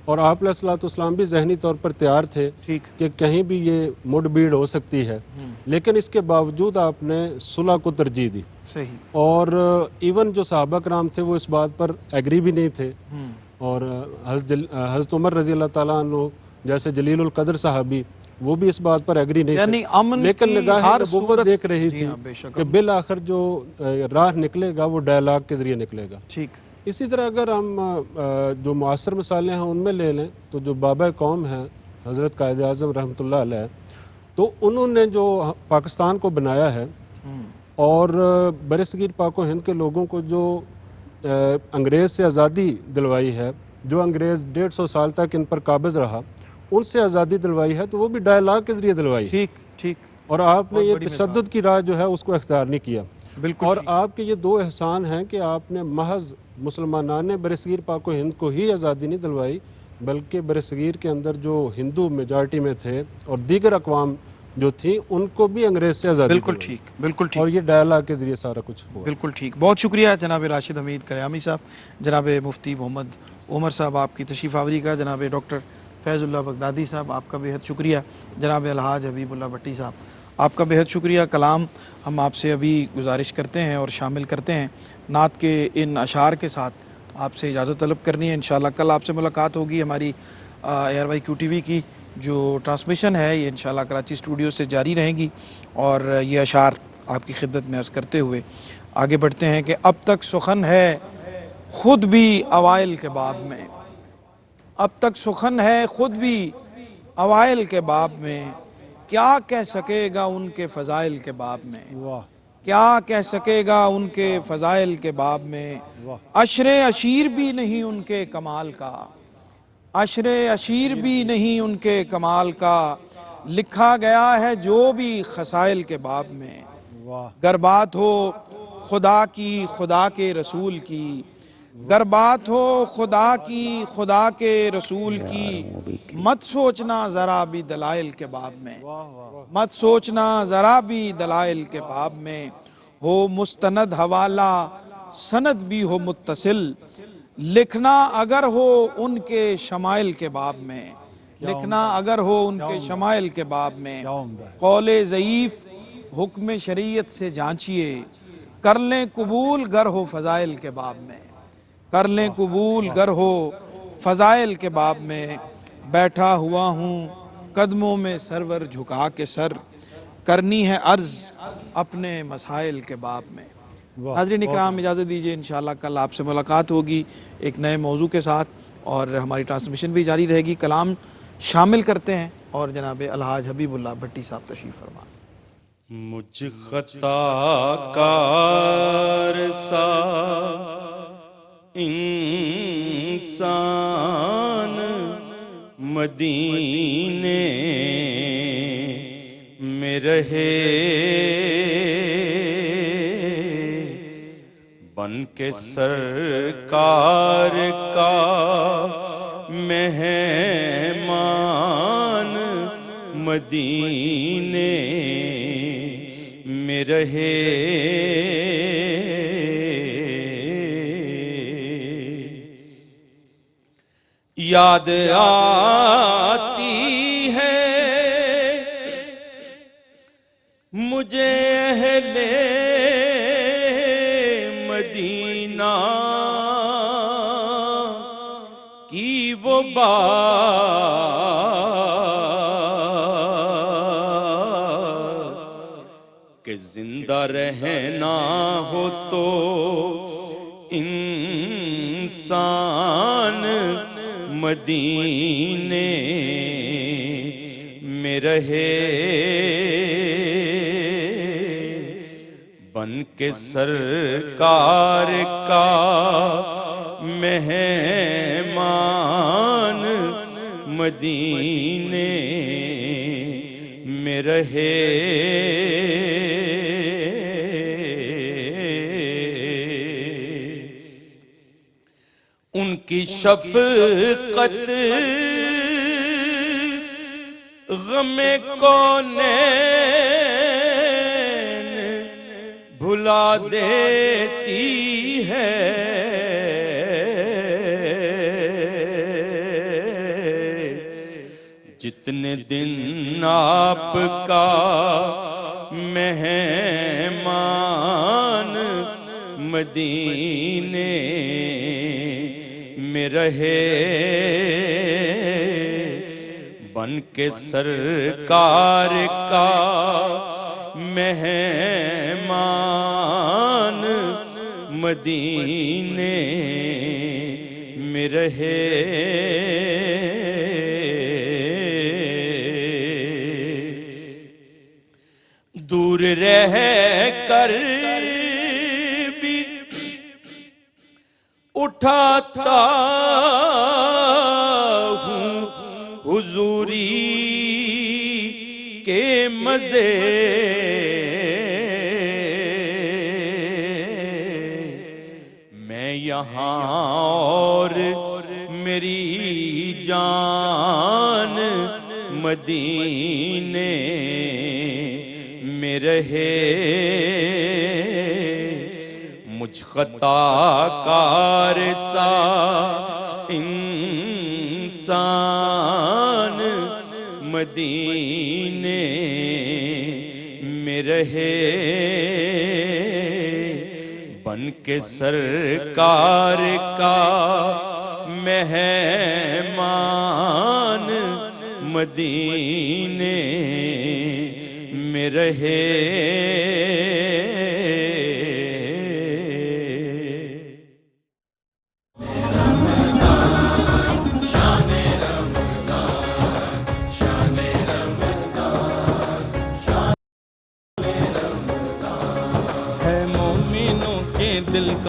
Speaker 5: اور آپ علیہ الصلوۃ والسلام بھی ذہنی طور پر تیار تھے کہ کہیں بھی یہ مڈ بھیڑ ہو سکتی ہے، لیکن اس کے باوجود آپ نے صلح کو ترجیح دی۔
Speaker 2: صحیح۔
Speaker 5: اور ایون جو صحابہ کرام تھے وہ اس بات پر ایگری بھی نہیں تھے، اور حضرت عمر رضی اللہ تعالیٰ عنہ جیسے جلیل القدر صحابی وہ بھی اس بات پر ایگری نہیں تھے، لیکن نگاہ نبوت دیکھ رہی تھی کہ بالآخر جو راہ نکلے گا وہ ڈائلاگ کے ذریعے نکلے گا۔
Speaker 2: ٹھیک۔
Speaker 5: اسی طرح اگر ہم جو معاصر مثالیں ہیں ان میں لے لیں تو جو بابا قوم ہیں حضرت قائد اعظم رحمۃ اللہ علیہ، تو انہوں نے جو پاکستان کو بنایا ہے اور برصغیر پاک و ہند کے لوگوں کو جو انگریز سے آزادی دلوائی ہے، جو انگریز 150 سال تک ان پر قابض رہا، ان سے آزادی دلوائی ہے تو وہ بھی ڈائلاگ کے ذریعے دلوائی۔
Speaker 2: ٹھیک۔
Speaker 5: اور آپ نے یہ تشدد کی راہ جو ہے اس کو اختیار نہیں کیا۔ اور آپ کے یہ دو احسان ہیں کہ آپ نے محض مسلمانان برصغیر پاک و ہند کو ہی آزادی نہیں دلوائی، بلکہ برصغیر کے اندر جو ہندو میجارٹی میں تھے اور دیگر اقوام جو تھی ان کو بھی انگریز سے آزادی دلوائی۔
Speaker 2: بالکل ٹھیک۔
Speaker 5: اور یہ ڈائلاگ کے ذریعے سارا کچھ ہوا۔
Speaker 2: بالکل ٹھیک۔ بہت شکریہ جناب راشد حمید قیامی صاحب، جناب مفتی محمد عمر صاحب آپ کی تشریف آوری کا، جناب ڈاکٹر فیض اللہ بغدادی صاحب آپ کا بہت شکریہ، جناب الحاج حبیب اللہ بھٹی صاحب آپ کا بہت شکریہ۔ کلام ہم آپ سے ابھی گزارش کرتے ہیں اور شامل کرتے ہیں، نعت کے ان اشعار کے ساتھ آپ سے اجازت طلب کرنی ہے۔ انشاءاللہ کل آپ سے ملاقات ہوگی۔ ہماری ARY QTV کی جو ٹرانسمیشن ہے یہ انشاءاللہ کراچی اسٹوڈیو سے جاری رہے گی، اور یہ اشعار آپ کی خدمت میں عرض کرتے ہوئے آگے بڑھتے ہیں کہ اب تک سخن ہے خود بھی اوائل کے باب میں، اب تک سخن ہے خود بھی اوائل کے باب میں، کیا کہہ سکے گا ان کے فضائل کے باب میں، کیا کہہ سکے گا ان کے فضائل کے باب میں، عشر عشیر بھی نہیں ان کے کمال کا، عشر عشیر بھی نہیں ان کے کمال کا، لکھا گیا ہے جو بھی خسائل کے باب میں، گر بات ہو خدا کی خدا کے رسول کی، گر بات ہو خدا کی، خدا کے رسول کی، مت سوچنا ذرا بھی دلائل کے باب میں، مت سوچنا ذرا بھی دلائل کے باب میں، ہو مستند حوالہ سند بھی ہو متصل، لکھنا اگر ہو ان کے شمائل کے باب میں، لکھنا اگر ہو ان کے شمائل کے باب میں، قول ضعیف حکم شریعت سے جانچیے، کر لیں قبول گر ہو فضائل کے باب میں، کر لیں قبول گر ہو فضائل کے باب میں، بیٹھا ہوا ہوں قدموں میں سرور جھکا کے سر، کرنی ہے عرض اپنے مسائل کے باب میں۔ ناظرین اکرام اجازت دیجیے، انشاءاللہ کل آپ سے ملاقات ہوگی ایک نئے موضوع کے ساتھ، اور ہماری ٹرانسمیشن بھی جاری رہے گی۔ کلام شامل کرتے ہیں اور جناب الحاج حبیب اللہ بھٹی صاحب تشریف فرما۔
Speaker 1: مجھ خطا کار سا انسان مدینے میں رہے، بن کے سرکار کا مہمان مدینے میں رہے، یاد آتی ہے مجھے اہل مدینہ کی وہ بات کہ زندہ رہنا ہو تو انسان مدینے میں رہے، بن کے سرکار کا مہمان مدینے میں رہے۔ ان کی شفقت غم کونین بھلا دیتی ہے، جتنے دن آپ کا مہمان مدینے میں رہے، بن کے سرکار کا مہمان مدینے میں رہے۔ دور رہ کر بھی اٹھاتا ہوں حضوری کے مزے، میں یہاں اور میری جان مدینے میں رہے، مجھ خطا کار سا انسان مدینے میں رہے، بن کے سرکار کا مہمان مدینے میں رہے۔